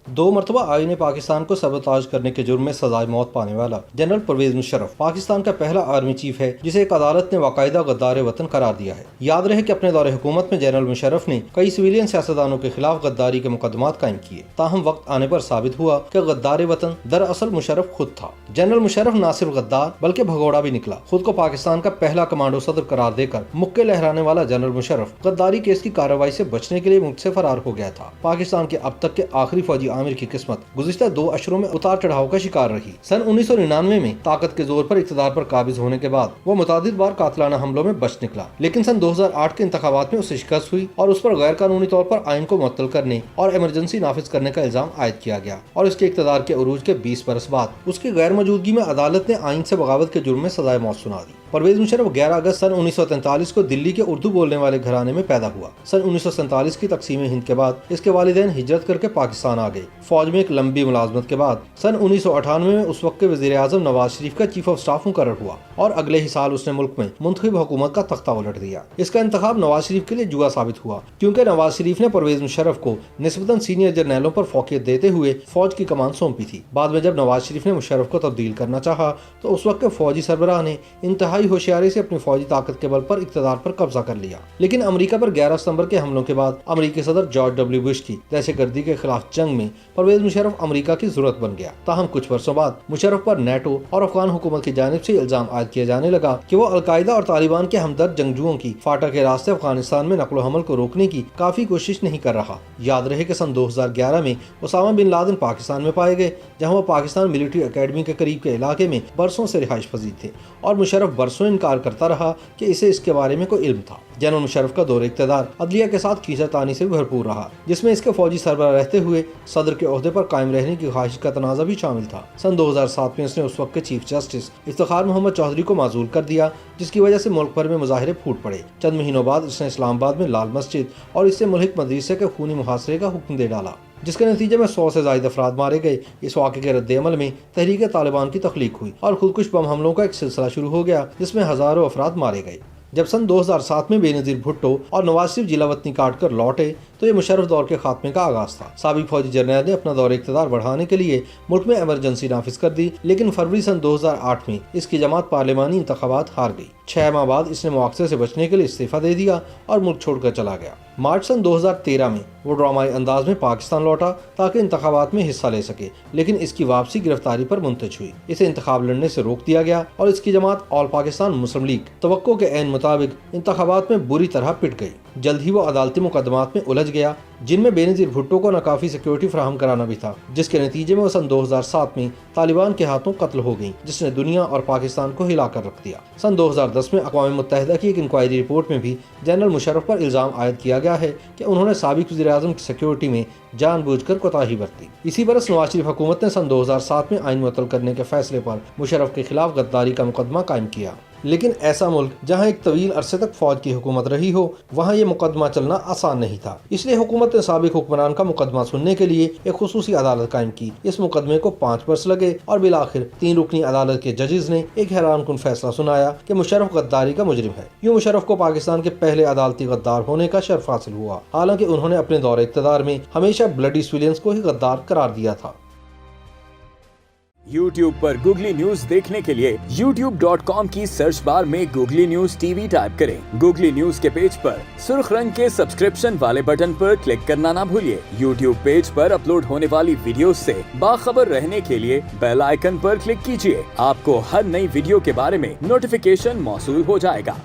दो मरतबा आईन पाकिस्तान को सबोताज करने के जुर्म में सजाए मौत पाने वाला जनरल परवेज मुशर्रफ पाकिस्तान का पहला आर्मी चीफ है जिसे एक अदालत ने बाकायदा गद्दार वतन करार दिया है। याद रहे कि अपने दौरे हुकूमत में जनरल मुशर्रफ ने कई सिविलियन सियासतदानों के खिलाफ गद्दारी के मुकदमात कायम किए, ताहम वक्त आने पर साबित हुआ कि गद्दार वतन दरअसल मुशर्रफ खुद था। जनरल मुशर्रफ न सिर्फ गद्दार बल्कि भगोड़ा भी निकला। खुद को पाकिस्तान का पहला कमांडो सदर करार देकर मुक्के लहराने वाला जनरल मुशर्रफ गद्दारी केस की कार्रवाई से बचने के लिए मुल्क से फरार हो गया था। पाकिस्तान के अब तक के आखिरी फौजी आमिर की किस्मत गुज़िश्ता 2 अशरों में उतार चढ़ाव का शिकार रही। सन 1999 में ताकत के जोर पर इक़्तिदार पर काबिज होने के बाद वो मुतादिद बार कातिलाना हमलों में बच निकला, लेकिन सन 2008 के इंतखाबात में उसे शिकस्त हुई और उस पर गैर कानूनी तौर पर आइन को मुअत्तल करने और इमरजेंसी नाफिज करने का इल्जाम आयद किया गया और इसके इक़्तिदार के उरूज के 20 बरस बाद उसकी गैर मौजूदगी में अदालत ने आइन से बगावत के जुर्म में सजाए मौत सुना दी। परवेज मुशर्रफ 11 अगस्त सन 1943 को दिल्ली के उर्दू बोलने वाले घराने में पैदा हुआ। सन 1947 की तकसीम हिंद के बाद इसके वालिदैन हिजरत करके पाकिस्तान आ गए। फौज में एक लंबी मुलाजमत के बाद सन 1998 में उस वक्त के वज़ीर आज़म नवाज शरीफ का चीफ ऑफ स्टाफ मुकर्रर हुआ और अगले ही साल उसने मुल्क में मुंतखब हुकूमत का तख्ता उलट दिया। इसका इंतखाब नवाज शरीफ के लिए जुआ साबित हुआ, क्योंकि नवाज शरीफ ने परवेज मुशर्रफ को निस्बतन सीनियर जर्नैलों पर फौकियत देते हुए फौज की कमान सौंपी थी। बाद में जब नवाज शरीफ ने मुशर्रफ को तब्दील करना चाहा तो उस वक्त के फौजी सरबराह ने इंतहाई होशियारी से अपनी फौजी ताकत के बल पर इक़्तिदार पर कब्जा कर लिया। लेकिन अमेरिका पर 11 सितंबर के हमलों के बाद अमेरिकी सदर जॉर्ज डब्ल्यू बुश की दहशतगर्दी के खिलाफ जंग में परवेज मुशर्रफ अमेरिका की जरूरत बन गया। ताहम कुछ वर्षों बाद मुशर्रफ पर नेटो और अफगान हुकूमत की जानिब से इल्जाम आयद किया जाने लगा कि वो अलकायदा और तालिबान के हमदर्द जंगजुओं की फाटा के रास्ते अफगानिस्तान में नकलो हमल को रोकने की काफी कोशिश नहीं कर रहा। याद रहे कि सन 2011 में उसामा बिन लादेन पाकिस्तान में पाए गए, जहां वो पाकिस्तान मिलिट्री एकेडमी के करीब के इलाके में बरसों से रिहाइश पजीर थे और मुशर्रफ बरसों इनकार करता रहा कि इसे इसके बारे में कोई इल्म था। जनरल मुशर्रफ का दौरे इक़्तिदार अदलिया के साथ खींचातानी से भरपूर रहा, जिसमें इसके फौजी सरबराह रहते हुए सदर के ओहदे पर कायम रहने की ख्वाहिश का तनाज़ा भी शामिल था। सन 2007 में उसने उस वक्त के चीफ जस्टिस इफ्तिखार मोहम्मद चौधरी को माजूल कर दिया, जिसकी वजह से मुल्क भर में मुजाहिरे फूट पड़े। चंद महीनों बाद उसने इस्लामाबाद में लाल मस्जिद और इससे मुल्हिक मदरसे के खूनी मुहासरे का हुक्म दे डाला, जिसके नतीजे में 100 से ज्यादा अफराद मारे गए। इस वाक़े के रद्द-ए-अमल में तहरीक तालिबान की तख्लीक हुई और खुदकुश बम हमलों का एक सिलसिला शुरू हो गया, जिसमें हजारों अफराद मारे गए। जब सन 2007 में बेनज़ीर भुट्टो और नवाज शरीफ जिला वतनी काट कर लौटे तो ये मुशर्रफ दौर के खात्मे का आगाज था। साबिक फौजी जर्नैल ने अपना दौरे इक़्तिदार बढ़ाने के लिए मुल्क में इमरजेंसी नाफिज कर दी, लेकिन फरवरी सन 2008 में इसकी जमात पार्लिमानी इंतखाबात हार गई। 6 माह बाद इसने मुआवजे से बचने के लिए इस्तीफा दे दिया और मुल्क छोड़कर चला गया। मार्च सन 2013 में वो ड्रामाई अंदाज में पाकिस्तान लौटा ताकि इंतखाबात में हिस्सा ले सके, लेकिन इसकी वापसी गिरफ्तारी पर मुंतज हुई। इसे इंतखाब लड़ने से रोक दिया गया और इसकी जमात ऑल पाकिस्तान मुस्लिम लीग तवक्को के ऐन मुताबिक इंतखाबात में बुरी तरह पिट गई। जल्द ही वो अदालती मुकदमात में उलझ गया, जिनमें बेनज़ीर भुट्टो को नाकाफी सिक्योरिटी फराहम कराना भी था, जिसके नतीजे में वो सन 2007 में तालिबान के हाथों कत्ल हो गई, जिसने दुनिया और पाकिस्तान को हिला कर रख दिया। सन 2010 में अक़वाम मुत्तहिदा की एक इंक्वायरी रिपोर्ट में भी जनरल मुशर्रफ पर इल्जाम आयद किया गया है कि उन्होंने साबिक वज़ीर आज़म की सिक्योरिटी में जानबूझकर कोताही बरती। इसी बरस नवाज शरीफ हुकूमत ने सन 2007 में आइन मुअत्तल करने के फैसले पर मुशर्रफ के खिलाफ गद्दारी का मुकदमा कायम किया। लेकिन ऐसा मुल्क जहां एक तवील अरसे तक फौज की हुकूमत रही हो, वहां ये मुकदमा चलना आसान नहीं था। इसलिए हुकूमत ने साबिक हुक्मरान का मुकदमा सुनने के लिए एक खुसूसी अदालत कायम की। इस मुकदमे को 5 वर्ष लगे और बिलाखिर 3 रुकनी अदालत के जजेस ने एक हैरानकुन फैसला सुनाया कि मुशर्रफ गद्दारी का मुजरिम है। यूं मुशर्रफ को पाकिस्तान के पहले अदालती गद्दार होने का शर्फ हासिल हुआ, हालांकि उन्होंने अपने दौरे इक़्तिदार में हमेशा ब्लडी सिविलियंस को ही गद्दार करार दिया था। YouTube पर गूगली न्यूज देखने के लिए youtube.com की सर्च बार में गूगली न्यूज टीवी टाइप करें। गूगली न्यूज के पेज पर सुर्ख रंग के सब्सक्रिप्शन वाले बटन पर क्लिक करना ना भूलिए। YouTube पेज पर अपलोड होने वाली वीडियोस से बाखबर रहने के लिए बेल आइकन पर क्लिक कीजिए। आपको हर नई वीडियो के बारे में नोटिफिकेशन मौसूल हो जाएगा।